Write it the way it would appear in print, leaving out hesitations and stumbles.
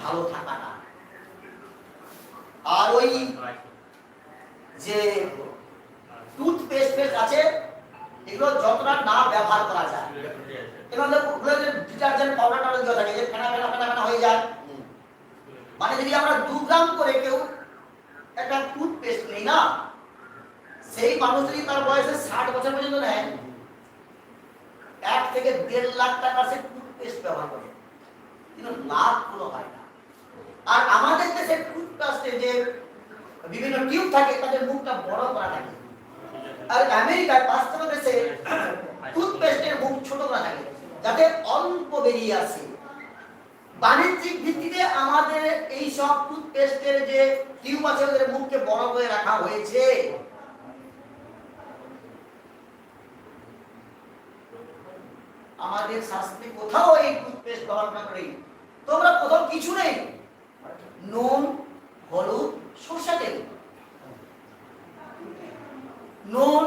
ভালো থাকাটা। আর ওই যে টুথপেস্ট আছে এগুলো যতটা না ব্যবহার করা যায়, এগুলো ডিটারজেন্ট পাউডার টাউডার দেওয়া থাকে, যে ফেনা ফেনা ফেনা ফেনা হয়ে যায়। মানে যদি আমরা 2 গ্রাম করে কেউ একটা টুথপেস্ট নেই না, সেই মানুষ যদি তার বয়সে 60 বছর পর্যন্ত নেয়, 1 থেকে 1.5 লাখ টাকার সে টুথপেস্ট ব্যবহার করে, কিন্তু লাভ কোনো হয় না। আর আমাদের দেশে টুথপেস্টে যে বিভিন্ন টিউব থাকে তাদের মুখটা বড় করা থাকে, আর আমেরিকার পাশ্চাত্য দেশে টুথপেস্টের মুখ ছোট করা থাকে যাতে অল্প বেরিয়ে আসে। বাণিজ্যিক ভিত্তিতে আমাদের এই সব টুথপেস্টের যে টিউব আছে ওদের মুখকে বড় করে রাখা হয়েছে। আমাদের শাস্ত্রে কোথাও এই টুথপেস্ট ব্যবহার না করে, তোমরা কোথাও কিছু নেই, নুন, হলুদ, সরষে তেল, নুন,